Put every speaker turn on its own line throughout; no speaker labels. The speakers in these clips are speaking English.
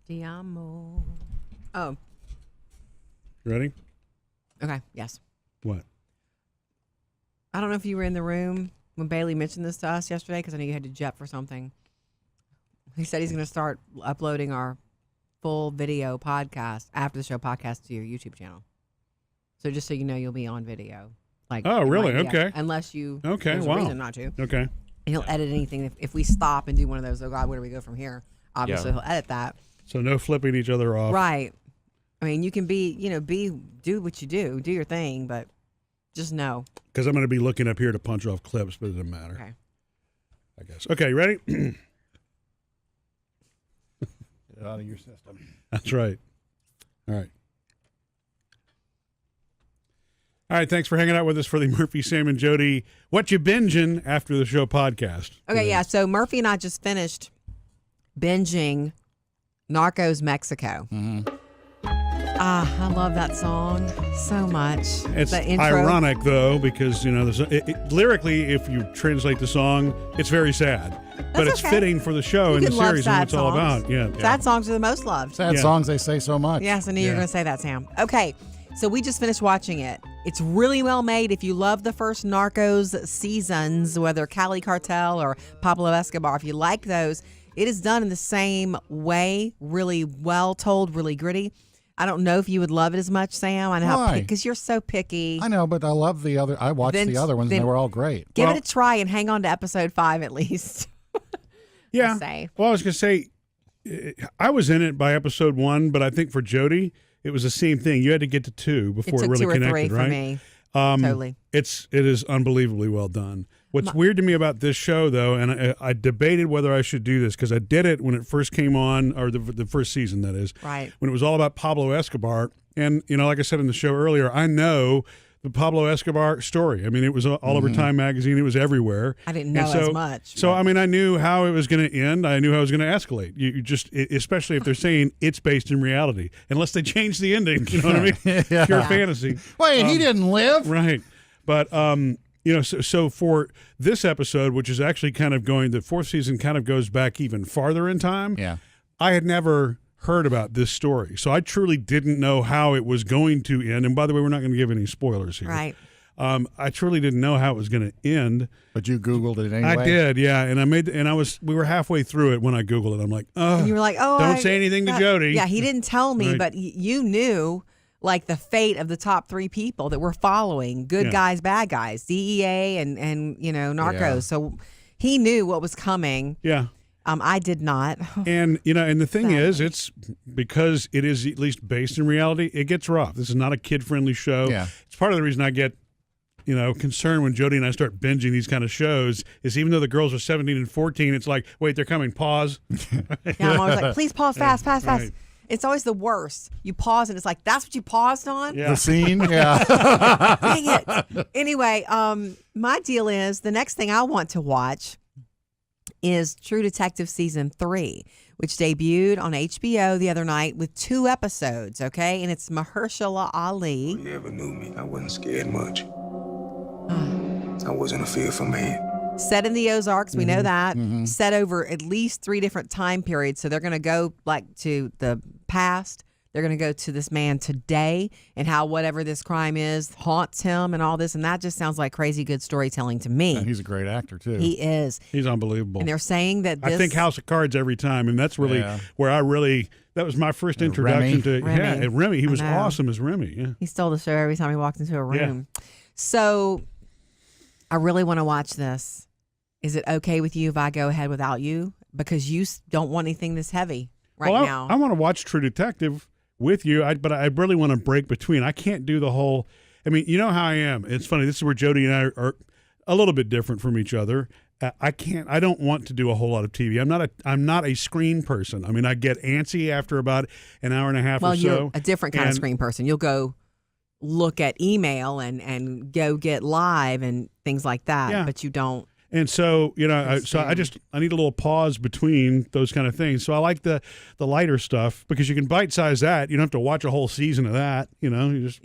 Diamo. Oh.
You ready?
Okay. Yes.
What?
I don't know if you were in the room when Bailey mentioned this to us yesterday, because I know you had to jet for something. He said he's going to start uploading our full video podcast, after the show podcast, to your YouTube channel. So just so you know, you'll be on video. Like,
oh, really? Okay.
Unless you,
okay,
there's a reason not to.
Okay.
And he'll edit anything. If we stop and do one of those, oh God, where do we go from here? Obviously, he'll edit that.
So no flipping each other off.
Right. I mean, you can do what you do your thing, but just know.
Because I'm going to be looking up here to punch off clips, but it doesn't matter.
Okay.
I guess. Okay, you ready?
Get it out of your system.
That's right. All right. All right, thanks for hanging out with us for the Murphy, Sam, and Jody What You Binging After the Show podcast.
Okay, yeah. So Murphy and I just finished binging Narcos Mexico.
Mm-hmm.
I love that song so much.
It's
the intro.
ironic, though, because, lyrically, if you translate the song, it's very sad. But it's
okay.
fitting for the show
You
and the
can love
series and what
sad
it's all
songs.
about. Yeah.
Sad songs are the most loved.
Sad songs, they say so much.
Yes, I knew you were going to say that, Sam. Okay, so we just finished watching it. It's really well made. If you love the first Narcos seasons, whether Cali Cartel or Pablo Escobar, if you like those, it is done in the same way, really well told, really gritty. I don't know if you would love it as much, Sam. I know
Why?
because you're so picky.
I know, but I love the other. I watched the other ones, and they were all great.
Give it a try and hang on to episode 5 at least.
Yeah.
Say.
Well, I was going to say, I was in it by episode 1, but I think for Jody, it was the same thing. You had to get to 2 before it really connected, right?
It took 2 or 3 for me. Totally.
It is unbelievably well done. What's weird to me about this show, though, and I debated whether I should do this because I did it when it first came on, or the first season, that is.
Right.
When it was all about Pablo Escobar. And, like I said in the show earlier, I know the Pablo Escobar story. I mean, it was all over Time Magazine. It was everywhere.
I didn't know as much.
So, I mean, I knew how it was going to end. I knew how it was going to escalate. You just, especially if they're saying it's based in reality, unless they change the ending. You know what I mean? Pure fantasy.
Wait, he didn't live?
Right. But, so for this episode, which is actually kind of going, the 4th season kind of goes back even farther in time.
Yeah.
I had never heard about this story. So I truly didn't know how it was going to end. And by the way, we're not going to give any spoilers here.
Right.
I truly didn't know how it was going to end.
But you Googled it anyway?
I did, yeah. And we were halfway through it when I Googled it. I'm like, oh,
and you were like,
don't say anything to Jody.
Yeah, he didn't tell me,
Right.
but you knew like the fate of the top 3 people that we're following, good guys, bad guys, DEA and Narcos.
Yeah.
So he knew what was coming.
Yeah.
I did not.
And, and the thing is, it's because it is at least based in reality, it gets rough. This is not a kid-friendly show.
Yeah.
It's part of the reason I get, concerned when Jody and I start binging these kind of shows is even though the girls are 17 and 14, it's like, wait, they're coming, pause.
Yeah, I'm always like, please pause fast.
Right.
It's always the worst. You pause and it's like, that's what you paused on?
Yeah.
The scene? Yeah.
Dang it. Anyway, my deal is the next thing I want to watch is True Detective Season 3, which debuted on HBO the other night with 2 episodes, okay? And it's Mahershala Ali.
If you ever knew me, I wasn't scared much. I wasn't a fearful man.
Set in the Ozarks, we know that. Set over at least 3 different time periods. So they're going to go to the past. They're going to go to this man today and how whatever this crime is haunts him and all this. And that just sounds like crazy good storytelling to me.
And he's a great actor, too.
He is.
He's unbelievable.
And they're saying that this...
I think House of Cards every time, and that's really where that was my first introduction to Remy. He was awesome as Remy. Yeah.
He stole the show every time he walked into a room. Yeah. So I really want to watch this. Is it okay with you if I go ahead without you? Because you don't want anything this heavy now.
I want to watch True Detective with you, but I really want to break between. I can't do the whole, I mean, you know how I am. It's funny. This is where Jody and I are a little bit different from each other. I don't want to do a whole lot of TV. I'm not a screen person. I mean, I get antsy after about an hour and a half or so.
Well, you're a different kind of screen person. You'll go look at email and go get live and things like that, but you don't.
And so, I need a little pause between those kind of things. So I like the lighter stuff because you can bite-size that. You don't have to watch a whole season of that. You just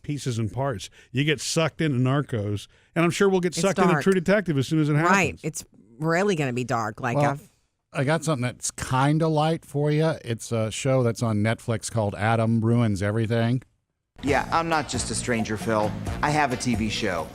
pieces and parts. You get sucked into Narcos, and I'm sure we'll get sucked into True Detective as soon as it happens.
Right. It's really going to be dark. Like
Well, I got something that's kind of light for you. It's a show that's on Netflix called Adam Ruins Everything.
Yeah, I'm not just a stranger, Phil. I have a TV show.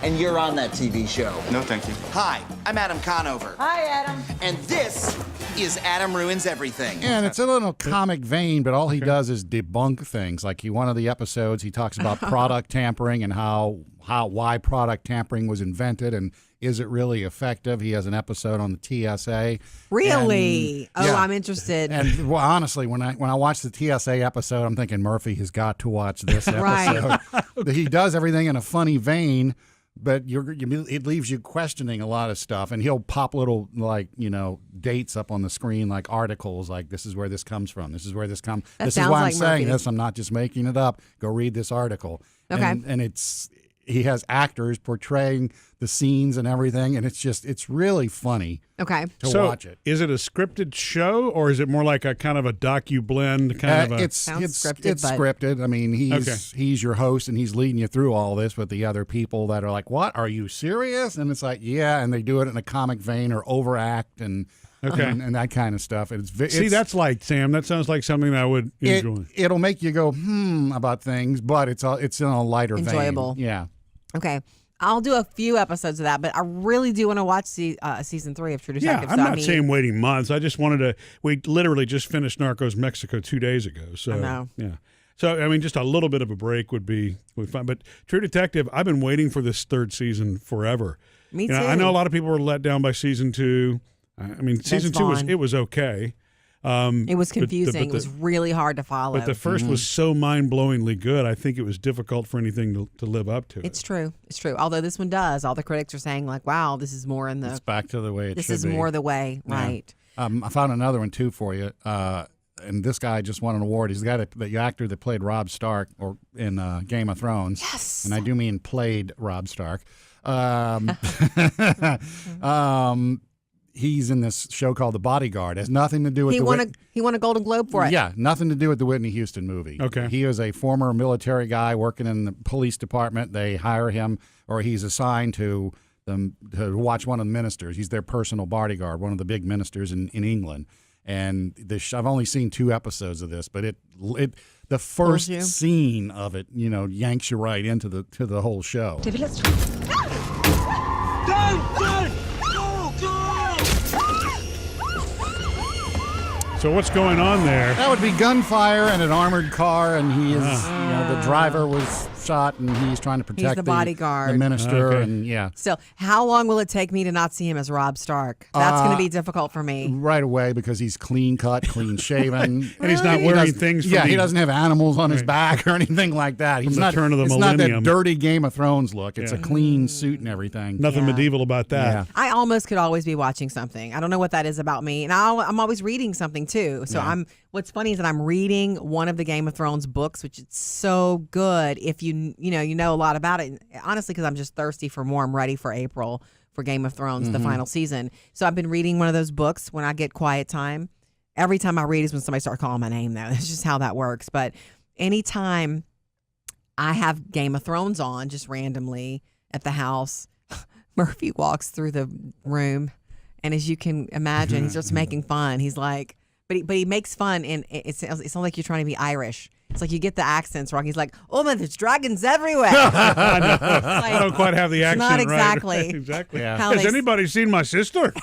And you're on that TV show.
No, thank you.
Hi, I'm Adam Conover.
Hi, Adam.
And this is Adam Ruins Everything.
And it's a little comic vein, but all he does is debunk things. Like one of the episodes, he talks about product tampering and why product tampering was invented and is it really effective. He has an episode on the TSA.
really?
And, yeah.
I'm interested.
And well, honestly, when I watch the TSA episode, I'm thinking Murphy has got to watch this episode.
Right.
He does everything in a funny vein, but it leaves you questioning a lot of stuff. And he'll pop little dates up on the screen, like articles, like this is where this comes from. This is where this comes.
That
This is
sounds
why I'm
like
saying
Murphy.
this. I'm not just making it up. Go read this article.
Okay.
And he has actors portraying the scenes and everything, and it's really funny
Okay.
to watch it.
Is it a scripted show or is it more like a kind of a docu-blend kind of a...
It's
Sounds scripted,
it's
but-
scripted. I mean, he's your host and he's leading you through all this with the other people that are like, "What? Are you serious?" And it's like, "Yeah," and they do it in a comic vein or overact and and that kind of stuff.
See, that's like, Sam, that sounds like something that I would enjoy.
It'll make you go about things, but it's in a lighter
Enjoyable.
vein. Yeah.
Okay. I'll do a few episodes of that, but I really do want to watch season 3 of True
Yeah,
Detective.
I'm not saying waiting months. I just wanted to. We literally just finished Narcos Mexico 2 days ago. So
I know.
Yeah. So I mean, just a little bit of a break would be fine. But True Detective, I've been waiting for this 3rd season forever.
Me too.
I know a lot of people were let down by season 2. I mean, season 2 was okay.
It was confusing. It was really hard to follow.
But the first was so mind-blowingly good. I think it was difficult for anything to live up to.
It's true. It's true. Although this one does. All the critics are saying like, "Wow, this is more in the.
It's back to the way it
This
should
is
be.
more the way."
Yeah.
Right.
I found another one too for you. And this guy just won an award. He's the guy the actor that played Robb Stark in Game of Thrones.
Yes.
And I do mean played Robb Stark. He's in this show called The Bodyguard. It has nothing to do with
He won a Golden Globe for it.
Yeah, nothing to do with the Whitney Houston movie.
Okay.
He is a former military guy working in the police department. They hire him, or he's assigned to them to watch one of the ministers. He's their personal bodyguard, one of the big ministers in England. And I've only seen 2 episodes of this, but the first
you?
scene of it, yanks you right into the whole show.
David, let's try.
So what's going on there?
That would be gunfire and an armored car, and he is, the driver was shot, and he's trying to protect
the bodyguard.
the minister,
Okay.
and yeah.
So, how long will it take me to not see him as Robb Stark? That's going to be difficult for me.
Right away, because he's clean cut, clean shaven,
And he's not wearing things from
he
the-
doesn't have animals on his back or anything like that. He's
the
not
turn of the
it's not
millennium.
that dirty Game of Thrones look. It's
Yeah.
a clean suit and everything.
Nothing
Yeah.
medieval about that.
Yeah.
I almost could always be watching something. I don't know what that is about me, and I'm always reading something too. So
Yeah.
What's funny is that I'm reading one of the Game of Thrones books, which is so good. If you know a lot about it, honestly, because I'm just thirsty for more. I'm ready for April for Game of Thrones, the final season. So I've been reading one of those books when I get quiet time. Every time I read is when somebody starts calling my name. Though that's just how that works. But anytime I have Game of Thrones on, just randomly at the house, Murphy walks through the room, and as you can imagine, he starts making fun. He's like, but he makes fun, and it sounds like you're trying to be Irish. It's like you get the accents wrong. He's like, "Oh man, there's dragons everywhere."
I know.
Like,
I don't quite have the accent
not
right.
exactly.
exactly.
Yeah.
how
Has
they-
anybody seen my sister?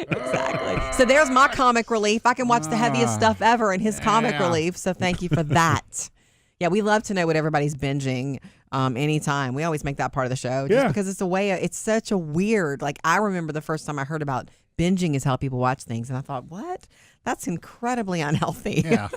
Exactly. So there's my comic relief. I can watch the heaviest stuff ever in his comic
Yeah.
relief. So thank you for that. Yeah, we love to know what everybody's binging anytime. We always make that part of the show just
Yeah.
because it's such a weird, like I remember the first time I heard about binging is how people watch things. And I thought, what? That's incredibly unhealthy.
Yeah.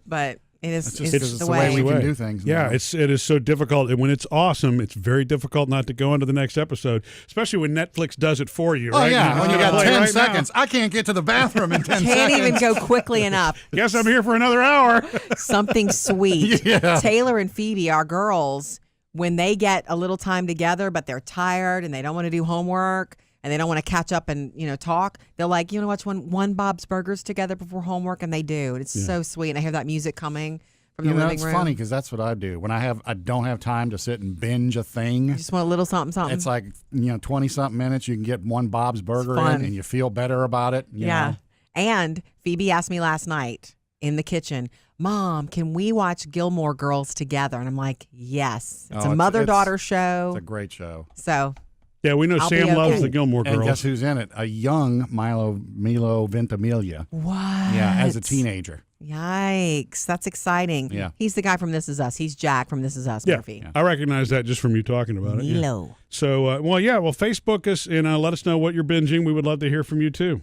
But it is
It's just
it's
the way we
Way.
can do things.
Yeah,
now.
it is so difficult, and when it's awesome, it's very difficult not to go into the next episode, especially when Netflix does it for you.
Oh
right?
yeah, when you got
Play
10
right
seconds, I can't get to the bathroom in 10
can't
seconds.
even go quickly enough.
now. Guess I'm here for another hour.
Something sweet.
Yeah.
Taylor and Phoebe, our girls, when they get a little time together, but they're tired and they don't want to do homework and they don't want to catch up and talk, they're like, watch one Bob's Burgers together before homework, and they do. And it's so sweet. And I hear that music coming from the living
it's
room.
funny because that's what I do when I don't have time to sit and binge a thing.
You just want a little something, something.
It's like 20-something minutes. You can get one Bob's Burger
fun.
in, and you feel better about it. You know?
And Phoebe asked me last night in the kitchen, Mom, can we watch Gilmore Girls together? And I'm like, yes. It's a mother-daughter show.
It's a great show.
So
Yeah, we know
I'll
Sam
be
loves
okay.
the Gilmore Girls.
And guess who's in it? A young Milo Ventimiglia.
what?
Yeah, as a teenager.
Yikes. That's exciting.
Yeah.
He's the guy from This Is Us. He's Jack from This Is Us,
Yeah,
Murphy.
I recognize that just from you talking about it. Yeah.
Milo.
So, well, Facebook us and let us know what you're binging. We would love to hear from you too.